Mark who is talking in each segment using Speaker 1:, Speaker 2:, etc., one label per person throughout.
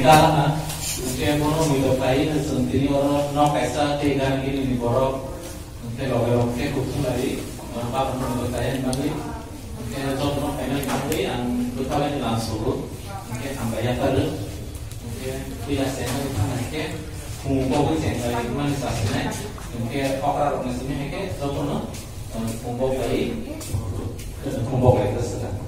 Speaker 1: Megala mungkin mono midokai sentini orang no pesa tegan gini di borok mungkin loge kutung dari apa midokai bagi mungkin itu no pengen bagi yang berkala di langsung mungkin sampai ya terus mungkin tidak sehingga kita mungkin kumpul sehingga gimana sasnya mungkin orang mesinnya mungkin itu no kumpul lagi terserah.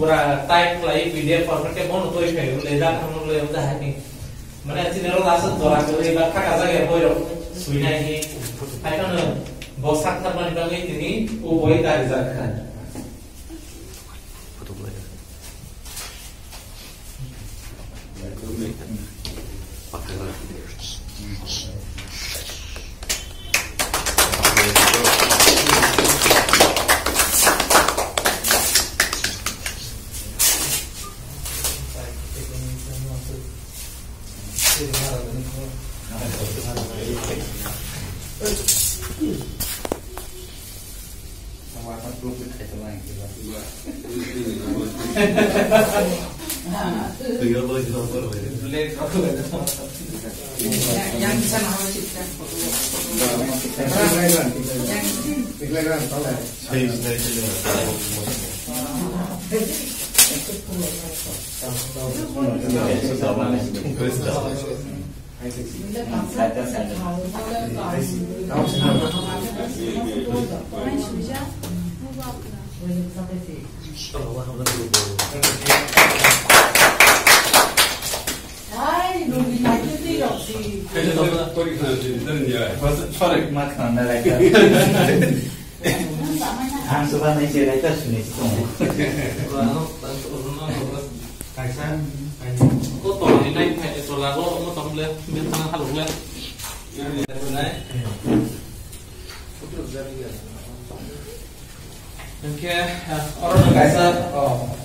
Speaker 2: Pura type lagi PDF format ke bono tuh ini lezat kamu lo yang dah ini mana sih nero dasar dolar tuh ini bakal kaza ya boy suina ini hai kan bosak teman bang ini boy dari zakat foto boleh
Speaker 3: Yang bisa mau cipta. Ay, no vi la que digo, sí.
Speaker 2: Có tổ đến đây phải tổ là có một tấm lên miếng thang hạt lủng lên đấy 이렇게 어른을 가서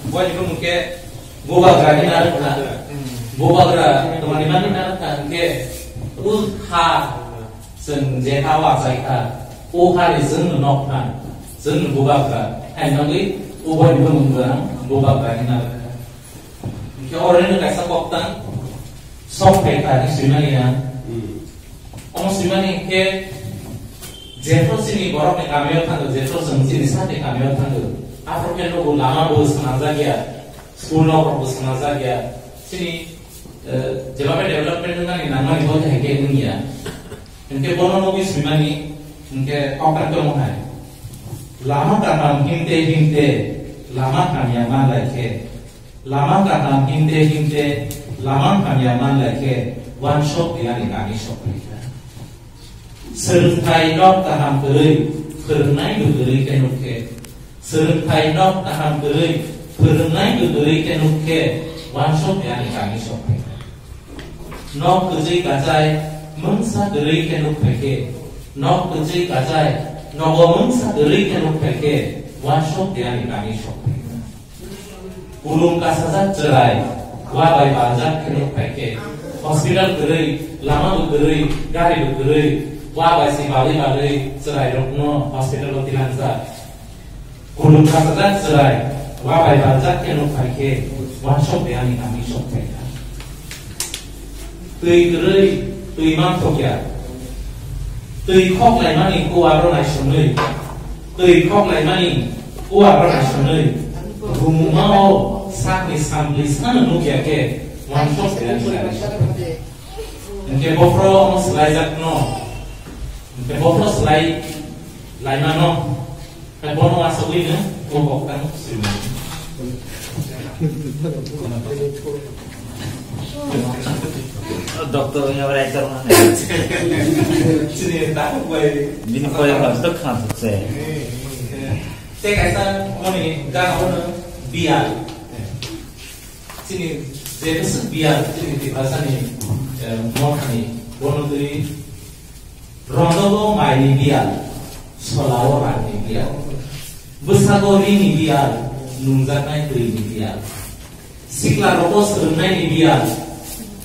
Speaker 2: 부모님은 이렇게 모바그라 해나르다 모바그라 teman-teman 해나르다 이렇게 우하 선제하와 사이다 오하리 선 녹한 선 모바그라 해나리 오버님은 뭔가 모바그라 해나르다 이렇게 어른을 가서 꺾당 성패까지 수명이야 어머 수명이 이렇게 제프로스니 버럭에 가면탄 제프로스니 사태 가면탄 아프리카로 고 라마 보 스나자기야 스쿨로 보 스나자기야 시니 제바베 데벨롭먼트 나니 나마니 보 해게 능이야 이렇게 보노노기 수만이 이렇게 어까도 못해 라마 까남 힘대 라마 카미야만 라이케 라마 까남 힘대 라마 카미야만 라이케 원숍 디아니 가미숍 Sertai nok taham teri, pernai duduri kenuke. Sertai nok taham teri, pernai duduri kenuke. Wansop yani kami sope. Nok kerja kacai, mengsa duri kenuke. Nok kerja kacai, nogo mengsa duri kenuke. Wansop yani kami sope. Ulung kasazat cerai, wabai bazat kenuke. Hospital duri, lama duri, gari duri. Wah, si balik serai dokno hospital lo tilansa. Kulung kasadan serai. Wah, balik banjak ke nuk pakai. One shop yani kami shop mereka. Tui gerai, tui mantok ya. Tui kok lai mani kuaro nai shonui. Tui kok lai mani kuaro nai shonui. Rumau sakni sampli sana nuk ya ke. One shop yani kami shop. Nke bofro selai jakno. Bofros lai mano, bono asal ini, bukan sini.
Speaker 4: Dokternya belajar mana?
Speaker 2: Sini tak boleh.
Speaker 4: Bini kau yang harus tekan saya.
Speaker 2: Saya kata ini jangan orang biar. Sini jadi biar sini di bahasa ni, mau ni, bono tu. Rondo mai biar, solawo rani biar, besago ini biar, nungzaknai ini biar, sikla rokos renai biar,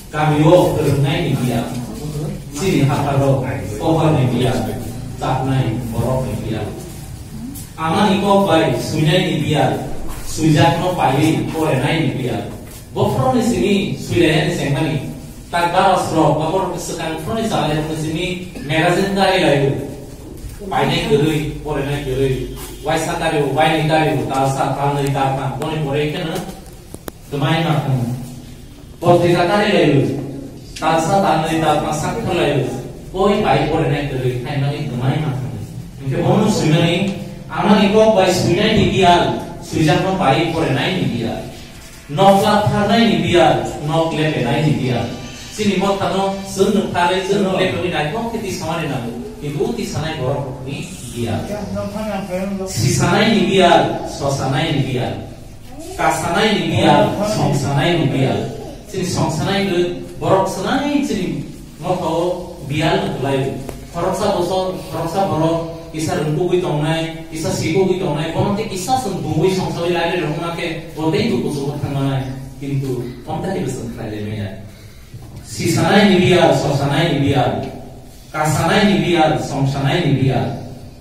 Speaker 2: kamio renai biar, sini haparo, kohar biar, taknai borok biar, aman iko baik, sunyai biar, sujakno pai, korenai biar, bofro di sini sulian sengmani. Tak bawas roh, bakor sekarang froni salah yang sini magazine dari layu, paine gerui, orangnya gerui, waisa dari, waini dari, talsa tanah itarkan, poni mereka na, kemain makan, potisa dari layu, talsa tanah itarkan sakit layu, poi pai orangnya gerui, hai nagi kemain makan, mungkin bonus sumani, aman ikut bai sumai ni biar, sujakno pai orangnya ni biar, nokla karena ni biar, nokle penai ni biar. Sini mau tano sun kali sun oleh kami naik mau kita sama ni namu itu ti sana borok ni biar si sana ini biar suasana ini biar kasana ini biar songsana ini biar sini songsana ini borok sana ini sini mau tahu biar mulai koroksa borok kisah rumpu gitu nai kisah siku gitu nai konon ti kisah sun bungui songsoi lagi rumah ke bodoh itu kusuk tangan kintu om tadi besan kali ni si sana ini biar, suasana ini biar, kasana ini biar, songsana ini biar,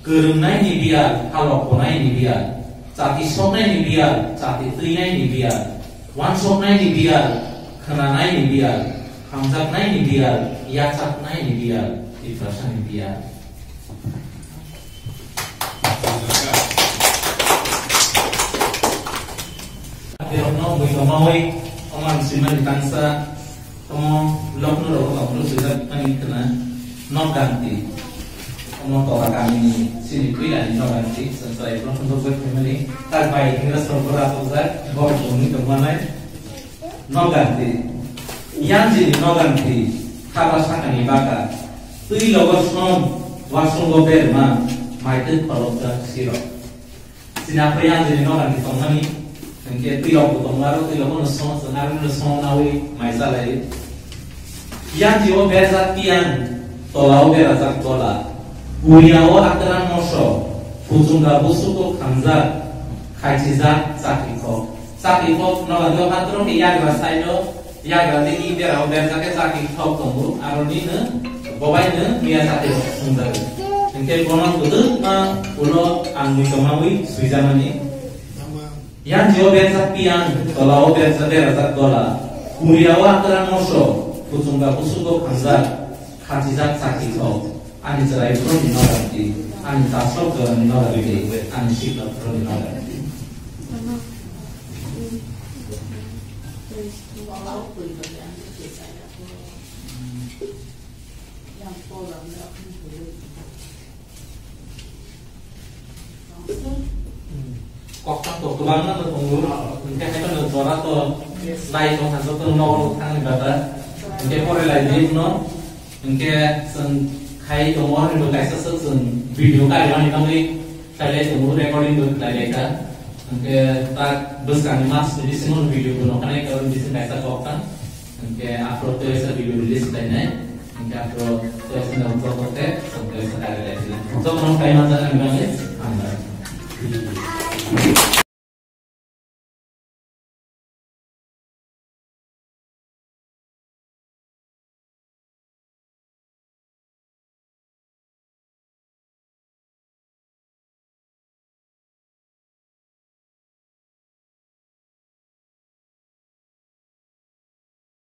Speaker 2: गोरोमनायनि बियार हालखनायनि बियार जाति सकनायनि बियार जाति थैनायनि बियार वानसकनायनि बियार खोनानायनि बियार हामजाबनायनि बियार याचाबनायनि बियार इफ्रासानि बियार No muy tomoi oman siman kansa tomo lokno ro kaplo sudah kani kena no ganti omo tora kami sini kuila ni no ganti sesuai pro untuk buat family tak baik kira sobra tozar bor boni kemanai no ganti yang jadi no ganti kata sakani baka tui logos nom wasunggo berma maitet palobda siro sinapa yang jadi no ganti tomani Engke tilok tomaro tilok no son senaru no son nawi maisa lai yang jiwa berzat pian tolau berazat tola uriawo akran moso fujunga busuko kanzat kaichiza sakiko no lado hatro ki yagra saido yagra dini berau berzake sakiko tomu aroni ne bobai ne biasa te sundar engke kono kudu ma ulo angmi kamawi suizamani yang jiwa berzat pian tolau berzat berazat tola uriawo akran moso fujunga busuko kanzat kaichiza sakiko ani cerai pro di nanti, ani tasok dalam nanti, ani sikap pro di nanti. Kok tak kok kebangan tuh pengur, mungkin itu negara tuh lain tuh hasil tuh nol kan ibadah, mungkin orang lain no, mungkin khai tomor ni bukai sesuatu video kali ni kami kali tomor recording tu kali kita, mungkin tak besar mas jadi semua video tu nak naik kalau di sini bisa kokkan, mungkin upload tu esa video release dah naik, mungkin upload tu esa nak upload kote, sampai sekali lagi. So kalau kalian macam ni, anda.